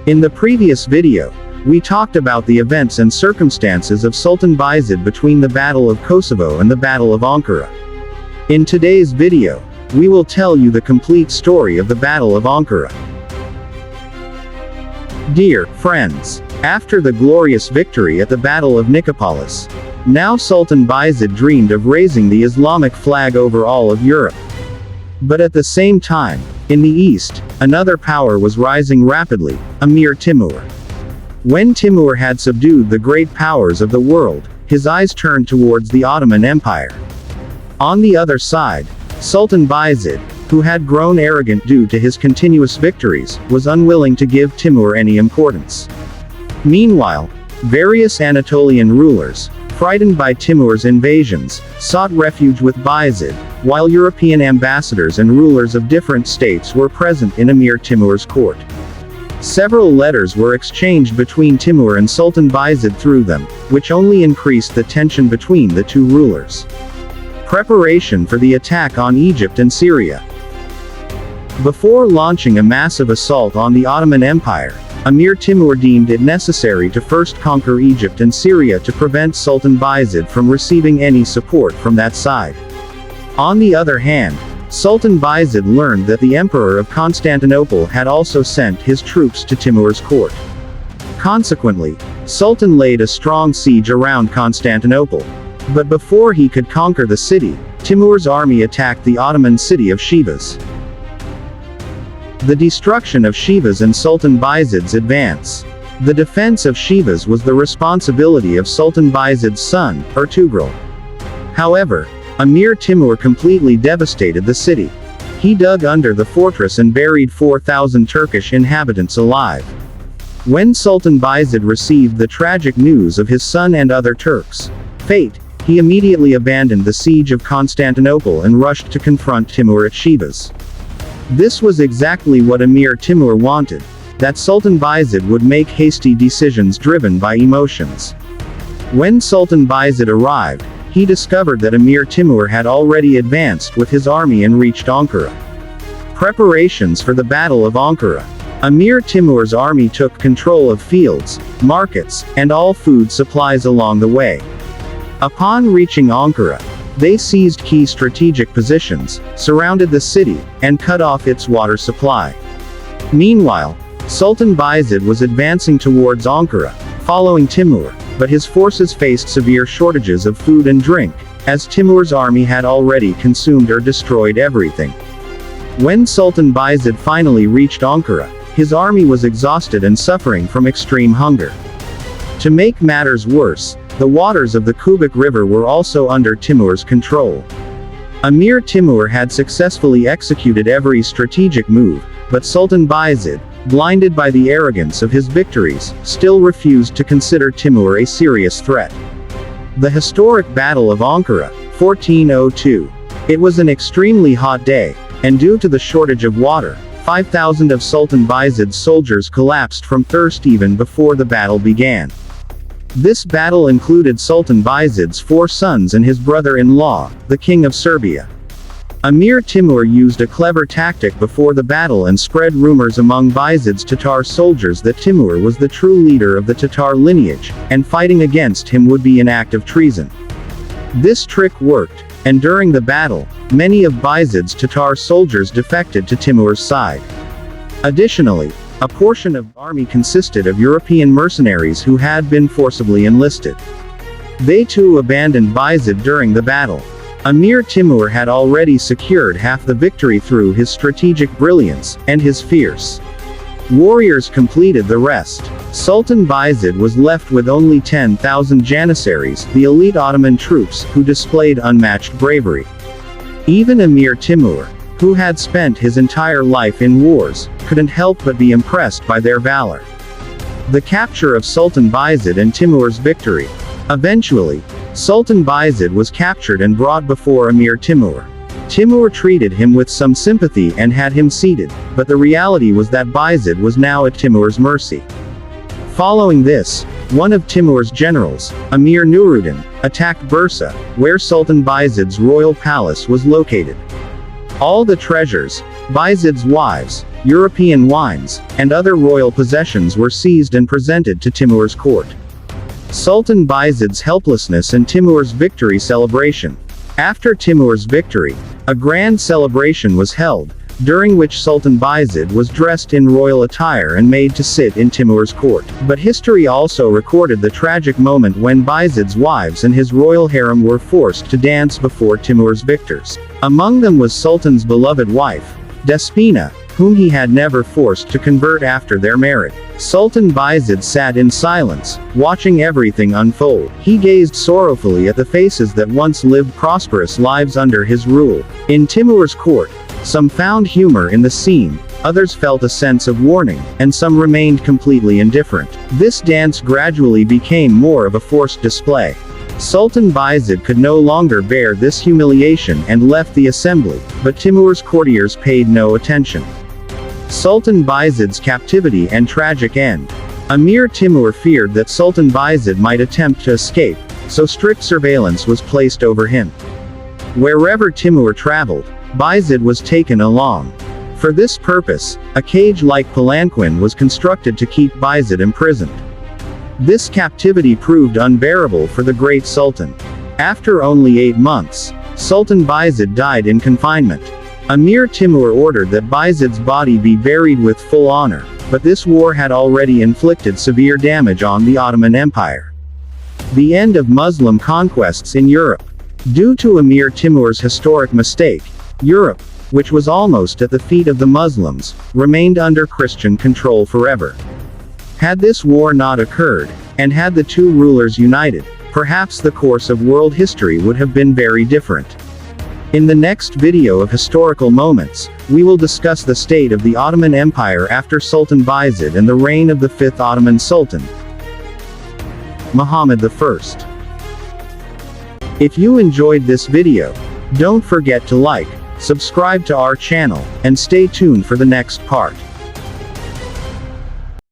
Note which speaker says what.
Speaker 1: In the previous video, we talked about the events and circumstances of Sultan Bayezid between the Battle of Kosovo and the Battle of Ankara. In today's video, we will tell you the complete story of the Battle of Ankara. Dear friends, after the glorious victory at the Battle of Nicopolis, now Sultan Bayezid dreamed of raising the Islamic flag over all of Europe. But at the same time, in the east, another power was rising rapidly, Amir Timur. When Timur had subdued the great powers of the world, his eyes turned towards the Ottoman Empire. On the other side, Sultan Bayezid, who had grown arrogant due to his continuous victories, was unwilling to give Timur any importance. Meanwhile, various Anatolian rulers, frightened by Timur's invasions, sought refuge with Bayezid, while European ambassadors and rulers of different states were present in Amir Timur's court. Several letters were exchanged between Timur and Sultan Bayezid through them, which only increased the tension between the two rulers. Preparation for the attack on Egypt and Syria. Before launching a massive assault on the Ottoman Empire, Amir Timur deemed it necessary to first conquer Egypt and Syria to prevent Sultan Bayezid from receiving any support from that side. On the other hand, Sultan Bayezid learned that the Emperor of Constantinople had also sent his troops to Timur's court. Consequently, Sultan laid a strong siege around Constantinople. But before he could conquer the city, Timur's army attacked the Ottoman city of Sivas. The destruction of Sivas and Sultan Bayezid's advance. The defense of Sivas was the responsibility of Sultan Bayezid's son, Ertugrul. However, Amir Timur completely devastated the city. He dug under the fortress and buried 4,000 Turkish inhabitants alive. When Sultan Bayezid received the tragic news of his son and other Turks' fate, he immediately abandoned the siege of Constantinople and rushed to confront Timur at Sivas. This was exactly what Amir Timur wanted, that Sultan Bayezid would make hasty decisions driven by emotions. When Sultan Bayezid arrived, he discovered that Amir Timur had already advanced with his army and reached Ankara. Preparations for the Battle of Ankara. Amir Timur's army took control of fields, markets, and all food supplies along the way. Upon reaching Ankara, they seized key strategic positions, surrounded the city, and cut off its water supply. Meanwhile, Sultan Bayezid was advancing towards Ankara, following Timur, but his forces faced severe shortages of food and drink, as Timur's army had already consumed or destroyed everything. When Sultan Bayezid finally reached Ankara, his army was exhausted and suffering from extreme hunger. To make matters worse, the waters of the Kubik River were also under Timur's control. Amir Timur had successfully executed every strategic move, but Sultan Bayezid, blinded by the arrogance of his victories, still refused to consider Timur a serious threat. The historic Battle of Ankara, 1402. It was an extremely hot day, and due to the shortage of water, 5,000 of Sultan Bayezid's soldiers collapsed from thirst even before the battle began. This battle included Sultan Bayezid's 4 sons and his brother-in-law, the King of Serbia. Amir Timur used a clever tactic before the battle and spread rumors among Bayezid's Tatar soldiers that Timur was the true leader of the Tatar lineage, and fighting against him would be an act of treason. This trick worked, and during the battle, many of Bayezid's Tatar soldiers defected to Timur's side. Additionally, a portion of the army consisted of European mercenaries who had been forcibly enlisted. They too abandoned Bayezid during the battle. Amir Timur had already secured half the victory through his strategic brilliance, and his fierce warriors completed the rest. Sultan Bayezid was left with only 10,000 Janissaries, the elite Ottoman troops, who displayed unmatched bravery. Even Amir Timur, who had spent his entire life in wars, couldn't help but be impressed by their valor. The capture of Sultan Bayezid and Timur's victory. Eventually, Sultan Bayezid was captured and brought before Amir Timur. Timur treated him with some sympathy and had him seated, but the reality was that Bayezid was now at Timur's mercy. Following this, one of Timur's generals, Amir Nuruddin, attacked Bursa, where Sultan Bayezid's royal palace was located. All the treasures, Bayezid's wives, European wines, and other royal possessions were seized and presented to Timur's court. Sultan Bayezid's helplessness and Timur's victory celebration. After Timur's victory, a grand celebration was held, during which Sultan Bayezid was dressed in royal attire and made to sit in Timur's court. But history also recorded the tragic moment when Bayezid's wives and his royal harem were forced to dance before Timur's victors. Among them was Sultan's beloved wife, Despina, whom he had never forced to convert after their marriage. Sultan Bayezid sat in silence, watching everything unfold. He gazed sorrowfully at the faces that once lived prosperous lives under his rule. In Timur's court, some found humor in the scene, others felt a sense of warning, and some remained completely indifferent. This dance gradually became more of a forced display. Sultan Bayezid could no longer bear this humiliation and left the assembly, but Timur's courtiers paid no attention. Sultan Bayezid's captivity and tragic end. Amir Timur feared that Sultan Bayezid might attempt to escape, so strict surveillance was placed over him. Wherever Timur traveled, Bayezid was taken along. For this purpose, a cage-like palanquin was constructed to keep Bayezid imprisoned. This captivity proved unbearable for the great Sultan. After only 8 months, Sultan Bayezid died in confinement. Amir Timur ordered that Bayezid's body be buried with full honor, but this war had already inflicted severe damage on the Ottoman Empire. The end of Muslim conquests in Europe. Due to Amir Timur's historic mistake, Europe, which was almost at the feet of the Muslims, remained under Christian control forever. Had this war not occurred, and had the two rulers united, perhaps the course of world history would have been very different. In the next video of historical moments, we will discuss the state of the Ottoman Empire after Sultan Bayezid and the reign of the 5th Ottoman Sultan, Muhammad I. If you enjoyed this video, don't forget to like, subscribe to our channel, and stay tuned for the next part.